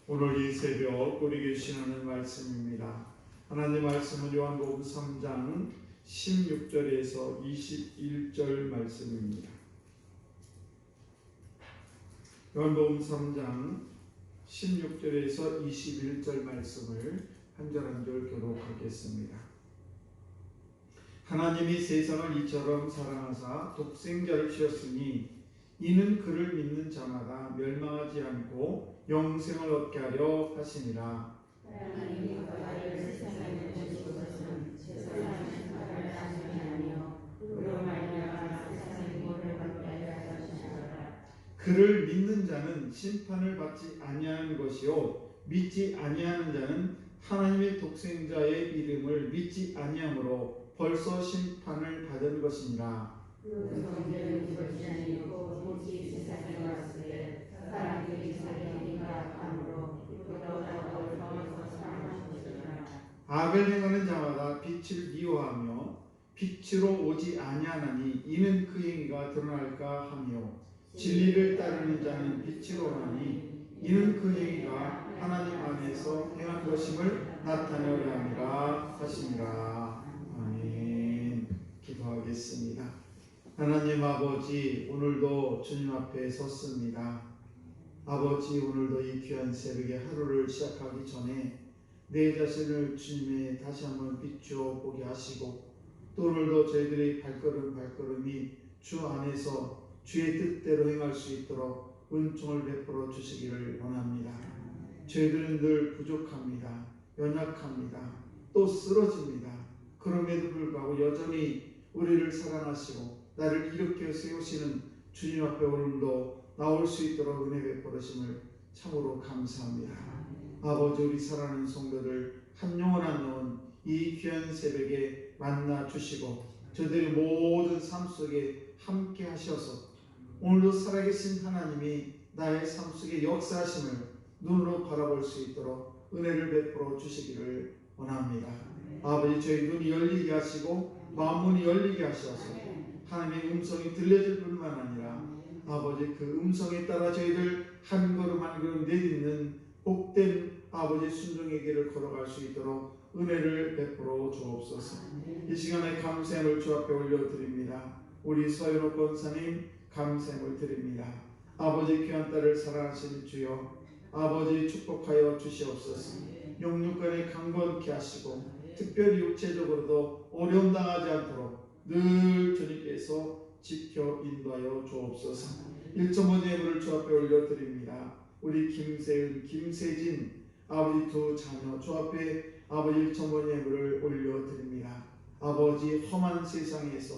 오늘 이 새벽 우리에게 주시는 말씀입니다. 하나님 말씀은 요한복음 3장 16절에서 21절 말씀입니다. 요한복음 3장 16절에서 21절 말씀을 한 절 한 절 교독하겠습니다. 하나님이 세상을 이처럼 사랑하사 독생자를 주셨으니 이는 그를 믿는 자마다 멸망하지 않고 영생을 얻게 하려 하심이라. 하나님이 그를 세상에 보내시고서는 세상의 선을 하심이 아니요 그로 말미암아 세상의 구원을 받게 하려 하심이라. 그를 믿는 자는 심판을 받지 아니하는 것이요 믿지 아니하는 자는 하나님의 독생자의 이름을 믿지 아니하므로 벌써 심판을 받은 것이니라. 그 성경은 이것이 아니고 오직 세상에 왔을 때 사람들이 자기의 악함으로 그보다 더워서 사랑하신 것이라. 악을 행하는 자마다 빛을 미워하며 빛으로 오지 아니하나니 이는 그 행위가 드러날까 하며 진리를 따르는 자는 빛으로 오나니 이는 그 행위가 하나님 안에서 행한 것임을 나타내려 함이라 하시니라. 아멘. 기도하겠습니다. 하나님 아버지, 오늘도 주님 앞에 섰습니다. 아버지, 오늘도 이 귀한 새벽에 하루를 시작하기 전에 내 자신을 주님의 다시 한번 비추어 보게 하시고 또 오늘도 저희들의 발걸음이 주 안에서 주의 뜻대로 행할 수 있도록 은총을 베풀어 주시기를 원합니다. 저희들은 늘 부족합니다. 연약합니다. 또 쓰러집니다. 그럼에도 불구하고 여전히 우리를 사랑하시고 나를 일으켜 세우시는 주님 앞에 오늘도 나올 수 있도록 은혜 베풀으심을 참으로 감사합니다. 아버지, 우리 사랑하는 성도들 한 영혼 한 영혼 이 귀한 새벽에 만나 주시고 저들의 모든 삶 속에 함께 하셔서 오늘도 살아계신 하나님이 나의 삶 속에 역사하심을 눈으로 바라볼 수 있도록 은혜를 베풀어 주시기를 원합니다. 아버지, 저희 눈이 열리게 하시고 마음문이 열리게 하셔서 하나님의 음성이 들려질 뿐만 아니라 아버지 그 음성에 따라 저희들 한 걸음 한 걸음 내딛는 복된 아버지 순종의 길을 걸어갈 수 있도록 은혜를 베풀어 주옵소서. 이 시간에 감사함을 주 앞에 올려드립니다. 우리 서윤옥 권사님 감사함을 드립니다. 아버지 귀한 딸을 사랑하시는 주여 아버지 축복하여 주시옵소서. 영육간에 강건케 하시고 특별히 육체적으로도 어려움 당하지 않도록 늘 주님께서 지켜 인도하여 주옵소서. 1.5 예물을 주 앞에 올려드립니다. 우리 김세은, 김세진 아버지 두 자녀 주 앞에 아버지 1.5 예물을 올려드립니다. 아버지 험한 세상에서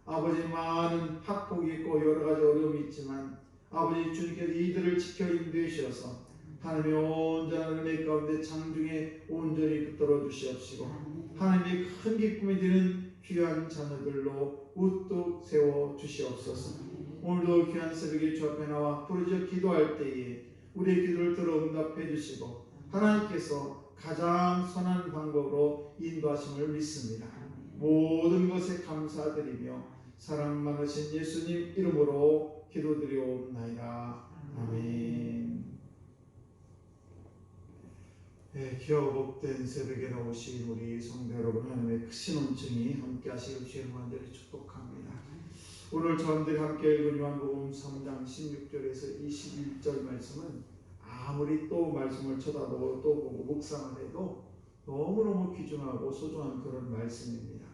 아버지 많은 학폭이 있고 여러가지 어려움이 있지만 아버지 주님께서 이들을 지켜 인도해 주셔서 하나님의 온전한 은혜 가운데 장중에 온전히 붙들어 주시옵시고 하나님의 큰 기쁨이 되는 귀한 자녀들로 우뚝 세워 주시옵소서. 오늘도 귀한 새벽에 주 앞에 나와 부르짖어 기도할 때에 우리의 기도를 들어 응답해 주시고 하나님께서 가장 선한 방법으로 인도하심을 믿습니다. 모든 것에 감사드리며 사랑 많으신 예수님 이름으로 기도드리옵나이다. 아멘. 네, 귀하고 복된 새벽에 나오신 우리 성도 여러분, 하나님의 크신 은총이 함께 하시길 주의 무한대로 축복합니다. 오늘 저함들이 함께 읽은 요한복음 3장 16절에서 21절 말씀은 아무리 또 말씀을 쳐다보고 또 보고 묵상을 해도 너무너무 귀중하고 소중한 그런 말씀입니다.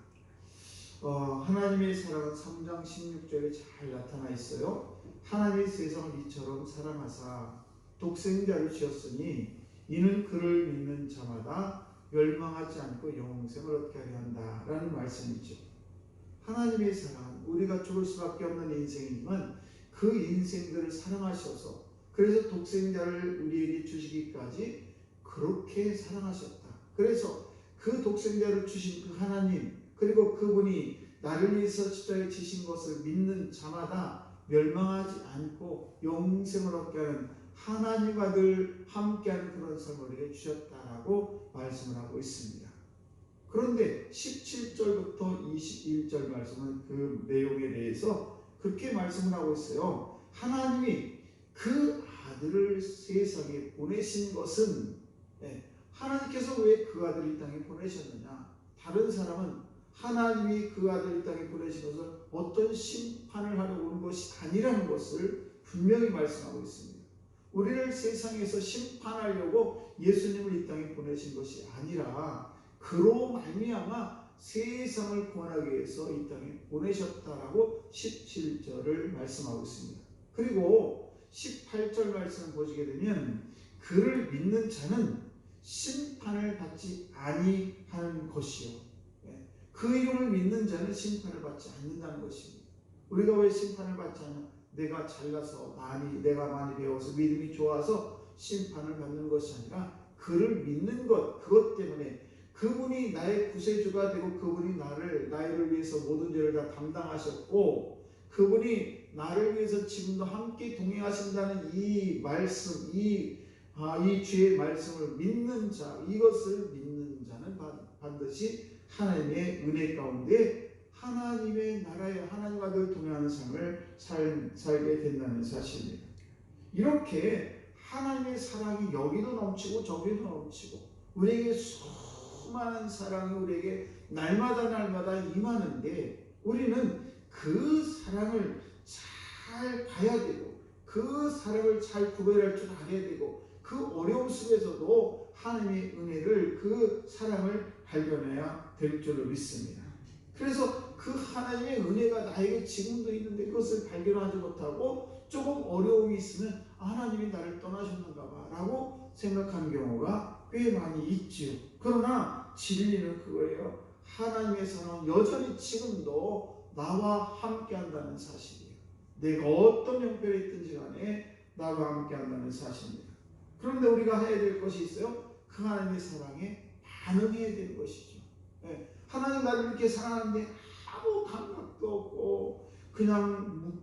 하나님의 사랑은 3장 16절에 잘 나타나 있어요. 하나님이 세상을 이처럼 사랑하사 독생자를 주셨으니 이는 그를 믿는 자마다 멸망하지 않고 영생을 얻게 하려 한다라는 말씀이죠. 하나님의 사랑, 우리가 죽을 수밖에 없는 인생이지만 그 인생들을 사랑하셔서 그래서 독생자를 우리에게 주시기까지 그렇게 사랑하셨다. 그래서 그 독생자를 주신 그 하나님, 그리고 그분이 나를 위해서 십자가에 지신 것을 믿는 자마다 멸망하지 않고 영생을 얻게 하는 하나님과 늘 함께하는 그런 삶을 우리에게 주셨다라고 말씀을 하고 있습니다. 그런데 17절부터 21절 말씀은 그 내용에 대해서 그렇게 말씀을 하고 있어요. 하나님이 그 아들을 세상에 보내신 것은, 하나님께서 왜 그 아들을 이 땅에 보내셨느냐? 다른 사람은 하나님이 그 아들을 이 땅에 보내신 것은 어떤 심판을 하려고 온 것이 아니라는 것을 분명히 말씀하고 있습니다. 우리를 세상에서 심판하려고 예수님을 이 땅에 보내신 것이 아니라 그로 말미암아 세상을 구원하기 위해서 이 땅에 보내셨다라고 17절을 말씀하고 있습니다. 그리고 18절 말씀을 보시게 되면 그를 믿는 자는 심판을 받지 아니하는 것이요. 그 이름을 믿는 자는 심판을 받지 않는다는 것입니다. 우리가 왜 심판을 받지 않냐? 내가 잘나서 내가 많이 배워서 믿음이 좋아서 심판을 받는 것이 아니라 그를 믿는 것, 그것 때문에 그분이 나의 구세주가 되고 그분이 나를 위해서 모든 죄를 다 담당하셨고 그분이 나를 위해서 지금도 함께 동행하신다는 이 말씀, 이 주의 말씀을 믿는 자, 이것을 믿는 자는 반드시 하나님의 은혜 가운데 하나님의 나라에 하나님과 늘 동행하는 삶을 살게 된다는 사실입니다. 이렇게 하나님의 사랑이 여기도 넘치고 저기도 넘치고 우리에게 수많은 사랑이 우리에게 날마다 임하는데 우리는 그 사랑을 잘 봐야 되고 그 사랑을 잘 구별할 줄 알아야 되고 그 어려움 속에서도 하나님의 은혜를, 그 사랑을 발견해야 될 줄로 믿습니다. 그래서 그 하나님의 은혜가 나에게 지금도 있는데 그것을 발견하지 못하고 조금 어려움이 있으면 하나님이 나를 떠나셨는가 봐 라고 생각하는 경우가 꽤 많이 있지요. 그러나 진리는 그거예요. 하나님의 사랑은 여전히 지금도 나와 함께 한다는 사실이에요. 내가 어떤 형편에 있든지 간에 나와 함께 한다는 사실입니다. 그런데 우리가 해야 될 것이 있어요. 그 하나님의 사랑에 반응해야 되는 것이죠. 하나님 나를 이렇게 사랑하는데 아무 감각도 없고 그냥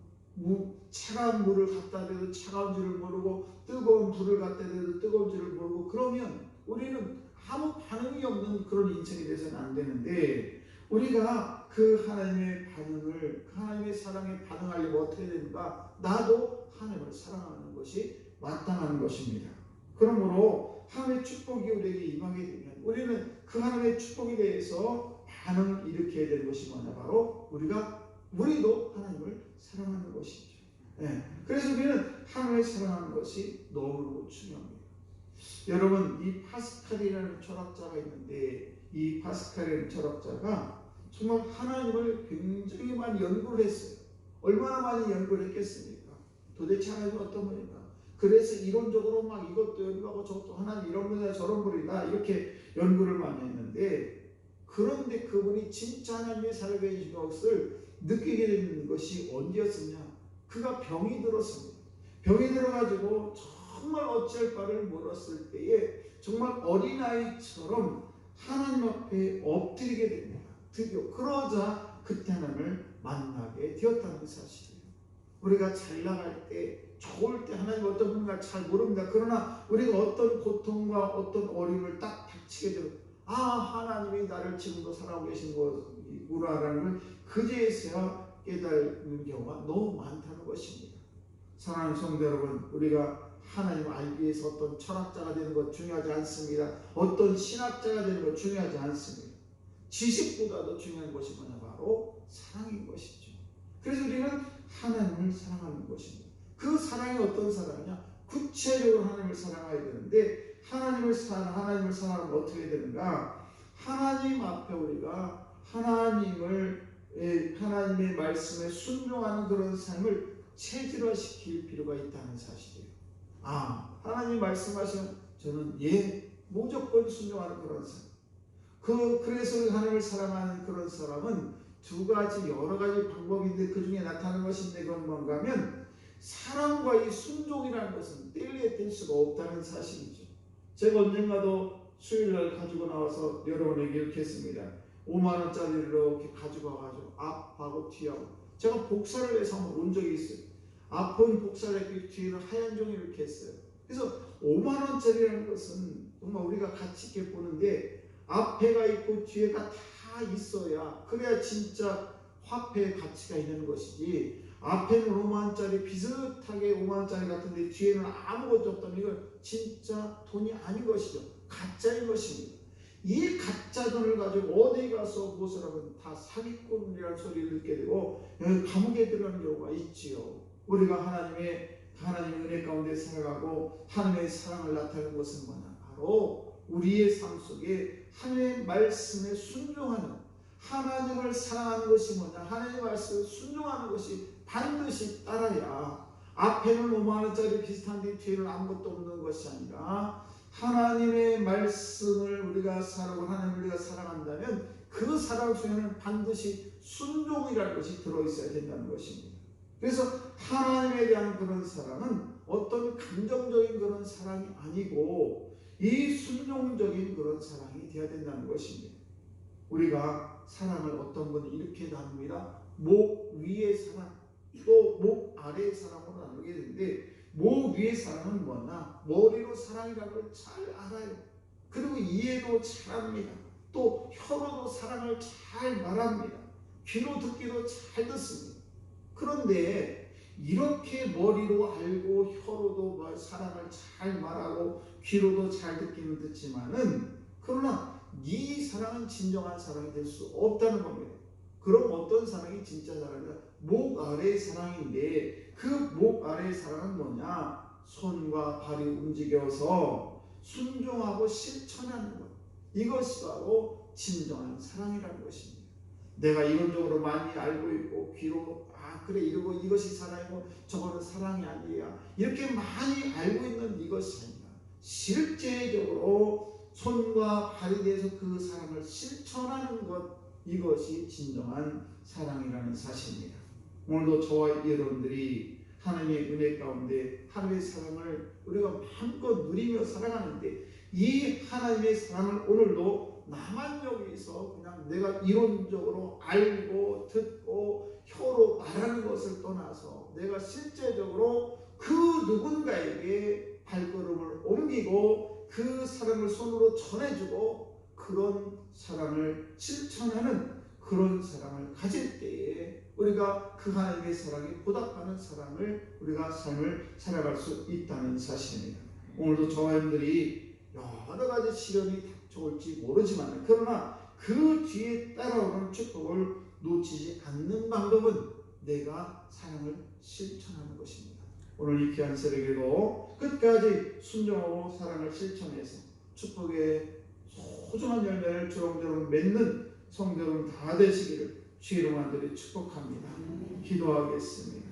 차가운 물을 갖다 대도 차가운 줄을 모르고 뜨거운 불을 갖다 대도 뜨거운 줄을 모르고 그러면 우리는 아무 반응이 없는 그런 인생이 돼서는 안 되는데 우리가 그 하나님의 반응을, 그 하나님의 사랑에 반응하려면 어떻게 되는가? 나도 하나님을 사랑하는 것이 마땅한 것입니다. 그러므로 하나님의 축복이 우리에게 임하게 되면 우리는 그 하나님의 축복에 대해서 반응을 일으켜야 되는 것이 뭐냐? 바로 우리도 하나님을 사랑하는 것이죠. 그래서 우리는 하나님을 사랑하는 것이 너무너무 중요합니다. 여러분, 이 파스칼이라는 철학자가 있는데 이 파스칼이라는 철학자가 정말 하나님을 굉장히 많이 연구를 했어요. 얼마나 많이 연구를 했겠습니까? 도대체 하나님은 어떤 분인가? 그래서 이론적으로 막 이것도 연구하고 저것도 하나님 이런 분이다 저런 분이다 이렇게 연구를 많이 했는데 그런데 그분이 진짜 하나님의 사랑에 계신 것을 느끼게 되는 것이 언제였었냐? 그가 병이 들었습니다. 병이 들어가지고 정말 어찌할 바를 몰랐을 때에 정말 어린아이처럼 하나님 앞에 엎드리게 됩니다. 드디어 그러자 그때 하나님을 만나게 되었다는 사실이에요. 우리가 잘 나갈 때 좋을 때 하나님 어떤 분인가 잘 모릅니다. 그러나 우리가 어떤 고통과 어떤 어려움을 딱 닥치게 되면 하나님이 나를 지금도 사랑하고 계신 거구나라는 걸 그제서야 깨달는 경우가 너무 많다는 것입니다. 사랑하는 성도 여러분, 우리가 하나님을 알기 위해서 어떤 철학자가 되는 것 중요하지 않습니다. 어떤 신학자가 되는 것 중요하지 않습니다. 지식보다도 중요한 것이 뭐냐? 바로 사랑인 것이죠. 그래서 우리는 하나님을 사랑하는 것입니다. 그 사랑이 어떤 사랑이냐? 구체적으로 하나님을 사랑해야 되는데 하나님을 사랑하면 어떻게 되는가? 하나님 앞에 우리가 하나님의 말씀에 순종하는 그런 삶을 체질화시킬 필요가 있다는 사실이에요. 하나님 말씀하시면 저는 무조건 순종하는 그런 삶. 그래서 하나님을 사랑하는 그런 사람은 여러 가지 방법인데 그 중에 나타나는 것인데 그건 뭔가 하면 사랑과 이 순종이라는 것은 뗄래야 뗄 수가 없다는 사실이죠. 제가 언젠가도 수요일날 가지고 나와서 여러분에게 이렇게 했습니다. 5만 원짜리를 이렇게 가져가가지고 앞하고 뒤하고 제가 복사를 해서 한번 온 적이 있어요. 앞은 복사를 했고 뒤에는 하얀 종이 이렇게 했어요. 그래서 5만 원짜리라는 것은 정말 우리가 가치 있게 보는데 앞에가 있고 뒤에가 다 있어야 그래야 진짜 화폐의 가치가 있는 것이지, 앞에는 5만 원짜리 비슷하게 5만 원짜리 같은데 뒤에는 아무것도 없다면 이건 진짜 돈이 아닌 것이죠. 가짜인 것입니다. 이 가짜 돈을 가지고 어디 가서 무엇을 하면 다 사기꾼이라는 소리를 듣게 되고 여기 감옥에 들어가는 경우가 있지요. 우리가 하나님의 은혜 가운데 살아가고 하나님의 사랑을 나타내는 것은 뭐냐? 바로 우리의 삶 속에 하나님의 말씀에 순종하는, 하나님을 사랑하는 것이 뭐냐? 하나님의 말씀에 순종하는 것이 반드시 따라야 앞에는 5만 원짜리 비슷한데 뒤에는 아무것도 없는 것이 아니라 하나님의 말씀을 우리가 살아고 하나님을 우리가 사랑한다면 그 사랑 속에는 반드시 순종이라는 것이 들어있어야 된다는 것입니다. 그래서 하나님에 대한 그런 사랑은 어떤 감정적인 그런 사랑이 아니고 이 순종적인 그런 사랑이 되어야 된다는 것입니다. 우리가 사랑을 어떤 분은 이렇게 나눕니다. 목 위의 사랑, 또 목 아래의 사랑으로 나누게 되는데, 목 위의 사랑은 뭐냐? 머리로 사랑이라는 걸 잘 알아요. 그리고 이해도 잘합니다. 또 혀로도 사랑을 잘 말합니다. 귀로 듣기도 잘 듣습니다. 그런데 이렇게 머리로 알고 혀로도 사랑을 잘 말하고 귀로도 잘 듣기는 듣지만은, 그러나 이 사랑은 진정한 사랑이 될 수 없다는 겁니다. 그럼 어떤 사랑이 진짜 사랑이냐? 목 아래의 사랑인데 그 목 아래의 사랑은 뭐냐? 손과 발이 움직여서 순종하고 실천하는 것. 이것이 바로 진정한 사랑이라는 것입니다. 내가 이론적으로 많이 알고 있고 귀로 그래 이러고 이것이 사랑이고 저거는 사랑이 아니야 이렇게 많이 알고 있는 이것이 아니라 실제적으로 손과 발에 대해서 그 사랑을 실천하는 것, 이것이 진정한 사랑이라는 사실입니다. 오늘도 저와 여러분들이 하나님의 은혜 가운데 하나님의 사랑을 우리가 마음껏 누리며 살아가는데, 이 하나님의 사랑을 오늘도 나만 여기서 그냥 내가 이론적으로 알고 듣고 혀로 말하는 것을 떠나서 내가 실제적으로 그 누군가에게 발걸음을 옮기고 그 사랑을 손으로 전해주고 그런 사랑을 실천하는 그런 사랑을 가질 때에 우리가 그 하나님의 사랑에 보답하는 사랑을 우리가 삶을 살아갈 수 있다는 사실입니다. 오늘도 저와 여러분들이 여러 가지 시련이 닥쳐올지 모르지만 그러나 그 뒤에 따라오는 축복을 놓치지 않는 방법은 내가 사랑을 실천하는 것입니다. 오늘 이 귀한 새벽에도 끝까지 순종하고 사랑을 실천해서 축복의 소중한 열매를 주렁주렁 맺는 성도는 다 되시기를 주의 이름으로 축복합니다. 기도하겠습니다.